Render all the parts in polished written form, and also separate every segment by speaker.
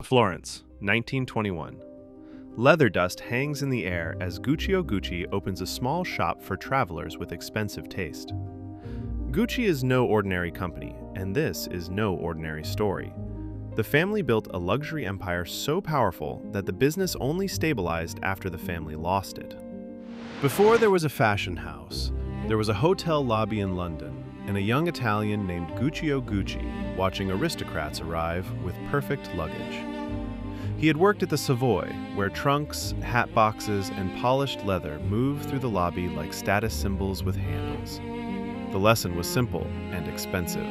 Speaker 1: Florence, 1921. Leather dust hangs in the air as Guccio Gucci opens a small shop for travelers with expensive taste. Gucci is no ordinary company, and this is no ordinary story. The family built a luxury empire so powerful that the business only stabilized after the family lost it. Before there was a fashion house, there was a hotel lobby in London, and a young Italian named Guccio Gucci watching aristocrats arrive with perfect luggage. He had worked at the Savoy, where trunks, hat boxes, and polished leather moved through the lobby like status symbols with handles. The lesson was simple and expensive.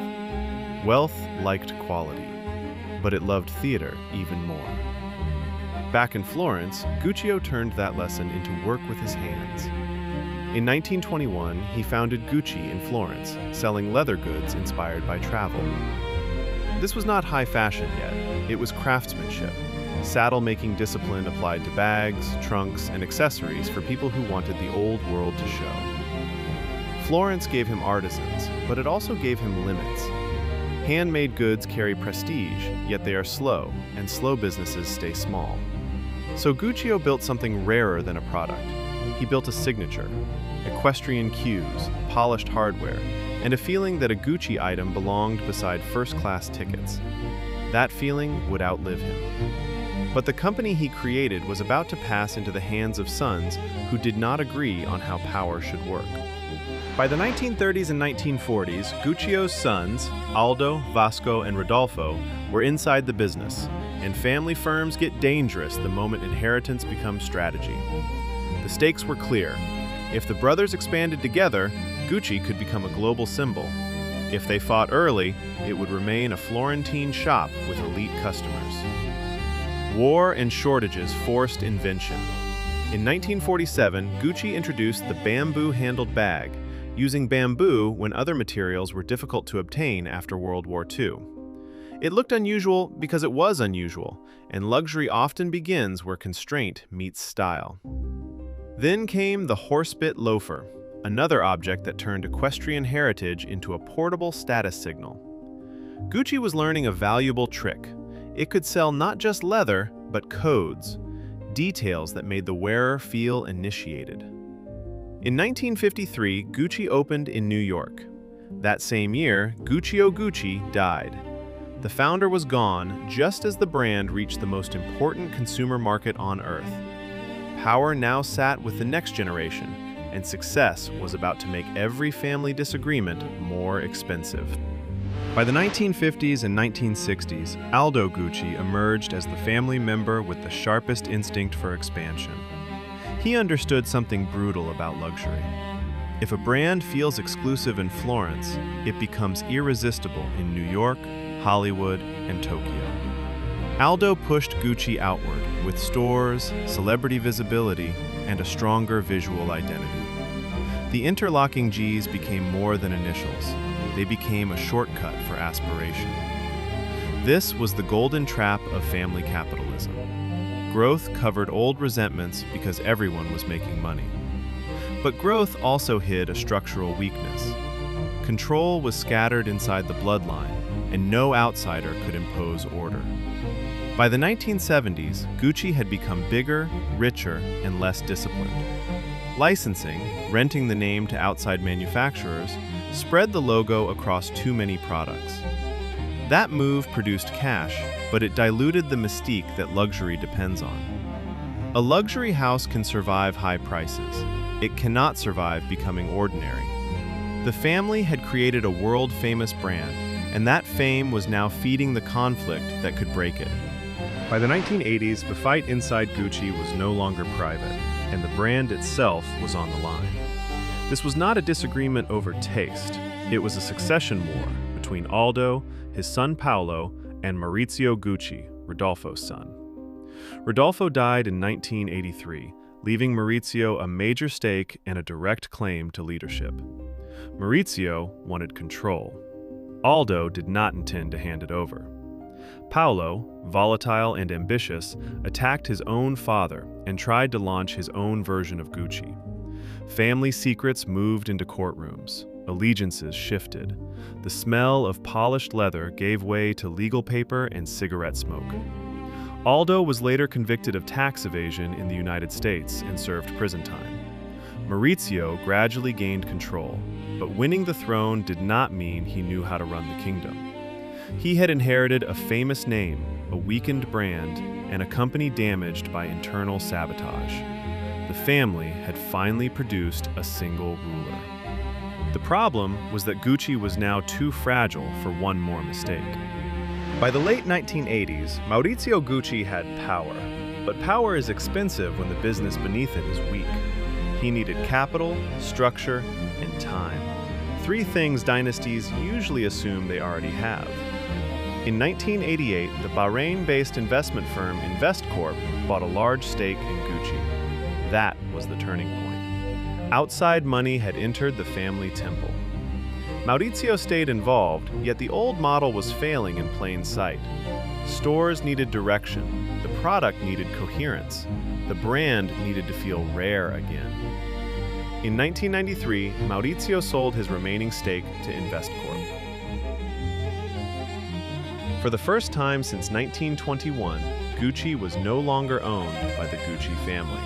Speaker 1: Wealth liked quality, but it loved theater even more. Back in Florence, Guccio turned that lesson into work with his hands. In 1921, he founded Gucci in Florence, selling leather goods inspired by travel. This was not high fashion yet, it was craftsmanship, saddle-making discipline applied to bags, trunks, and accessories for people who wanted the old world to show. Florence gave him artisans, but it also gave him limits. Handmade goods carry prestige, yet they are slow, and slow businesses stay small. So Guccio built something rarer than a product. He built a signature, equestrian cues, polished hardware, and a feeling that a Gucci item belonged beside first-class tickets. That feeling would outlive him. But the company he created was about to pass into the hands of sons who did not agree on how power should work. By the 1930s and 1940s, Guccio's sons, Aldo, Vasco, and Rodolfo, were inside the business, and family firms get dangerous the moment inheritance becomes strategy. The stakes were clear. If the brothers expanded together, Gucci could become a global symbol. If they fought early, it would remain a Florentine shop with elite customers. War and shortages forced invention. In 1947, Gucci introduced the bamboo-handled bag, using bamboo when other materials were difficult to obtain after World War II. It looked unusual because it was unusual, and luxury often begins where constraint meets style. Then came the horsebit loafer, another object that turned equestrian heritage into a portable status signal. Gucci was learning a valuable trick. It could sell not just leather, but codes, details that made the wearer feel initiated. In 1953, Gucci opened in New York. That same year, Guccio Gucci died. The founder was gone just as the brand reached the most important consumer market on earth. Power now sat with the next generation, and success was about to make every family disagreement more expensive. By the 1950s and 1960s, Aldo Gucci emerged as the family member with the sharpest instinct for expansion. He understood something brutal about luxury. If a brand feels exclusive in Florence, it becomes irresistible in New York, Hollywood, and Tokyo. Aldo pushed Gucci outward with stores, celebrity visibility, and a stronger visual identity. The interlocking G's became more than initials. They became a shortcut for aspiration. This was the golden trap of family capitalism. Growth covered old resentments because everyone was making money. But growth also hid a structural weakness. Control was scattered inside the bloodline, and no outsider could impose order. By the 1970s, Gucci had become bigger, richer, and less disciplined. Licensing, renting the name to outside manufacturers, spread the logo across too many products. That move produced cash, but it diluted the mystique that luxury depends on. A luxury house can survive high prices. It cannot survive becoming ordinary. The family had created a world-famous brand, and that fame was now feeding the conflict that could break it. By the 1980s, the fight inside Gucci was no longer private, and the brand itself was on the line. This was not a disagreement over taste. It was a succession war between Aldo, his son Paolo, and Maurizio Gucci, Rodolfo's son. Rodolfo died in 1983, leaving Maurizio a major stake and a direct claim to leadership. Maurizio wanted control. Aldo did not intend to hand it over. Paolo, volatile and ambitious, attacked his own father and tried to launch his own version of Gucci. Family secrets moved into courtrooms. Allegiances shifted. The smell of polished leather gave way to legal paper and cigarette smoke. Aldo was later convicted of tax evasion in the United States and served prison time. Maurizio gradually gained control, but winning the throne did not mean he knew how to run the kingdom. He had inherited a famous name, a weakened brand, and a company damaged by internal sabotage. The family had finally produced a single ruler. The problem was that Gucci was now too fragile for one more mistake. By the late 1980s, Maurizio Gucci had power, but power is expensive when the business beneath it is weak. He needed capital, structure, and time. Three things dynasties usually assume they already have. In 1988, the Bahrain-based investment firm Investcorp bought a large stake in Gucci. That was the turning point. Outside money had entered the family temple. Maurizio stayed involved, yet the old model was failing in plain sight. Stores needed direction, the product needed coherence, the brand needed to feel rare again. In 1993, Maurizio sold his remaining stake to Investcorp. For the first time since 1921, Gucci was no longer owned by the Gucci family.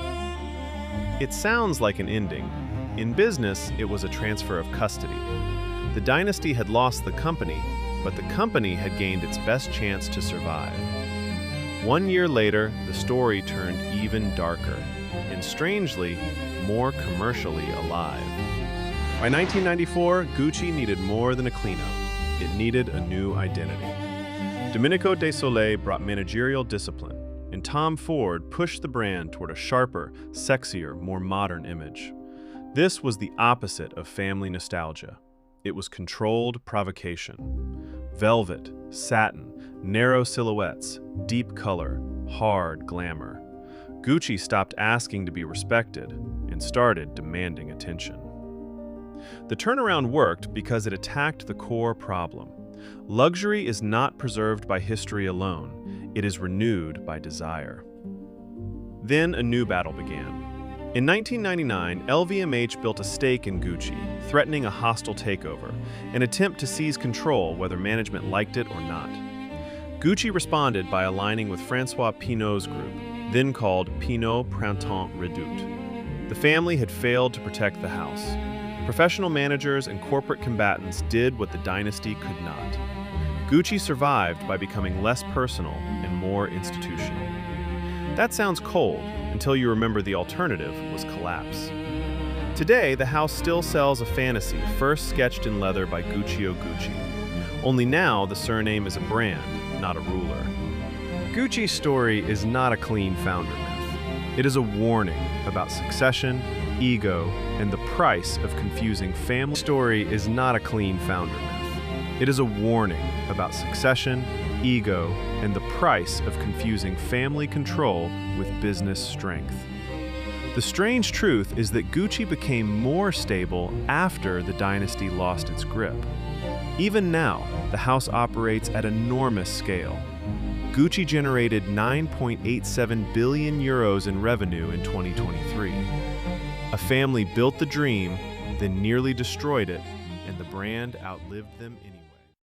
Speaker 1: It sounds like an ending. In business, it was a transfer of custody. The dynasty had lost the company, but the company had gained its best chance to survive. 1 year later, the story turned even darker, and strangely, more commercially alive. By 1994, Gucci needed more than a cleanup. It needed a new identity. Domenico De Sole brought managerial discipline, and Tom Ford pushed the brand toward a sharper, sexier, more modern image. This was the opposite of family nostalgia. It was controlled provocation. Velvet, satin, narrow silhouettes, deep color, hard glamour. Gucci stopped asking to be respected and started demanding attention. The turnaround worked because it attacked the core problem. Luxury is not preserved by history alone, it is renewed by desire. Then a new battle began. In 1999, LVMH built a stake in Gucci, threatening a hostile takeover, an attempt to seize control whether management liked it or not. Gucci responded by aligning with François Pinault's group, then called Pinault Printemps Redoute. The family had failed to protect the house. Professional managers and corporate combatants did what the dynasty could not. Gucci survived by becoming less personal and more institutional. That sounds cold until you remember the alternative was collapse. Today, the house still sells a fantasy first sketched in leather by Guccio Gucci. Only now the surname is a brand, not a ruler. Gucci's story is not a clean founder myth. It is a warning about succession, ego, and the price of confusing family. Story is not a clean founder myth. It is a warning about succession, ego, and the price of confusing family control with business strength. The strange truth is that Gucci became more stable after the dynasty lost its grip. Even now, the house operates at enormous scale. Gucci generated 9.87 billion euros in revenue in 2023. A family built the dream, then nearly destroyed it, and the brand outlived them anyway.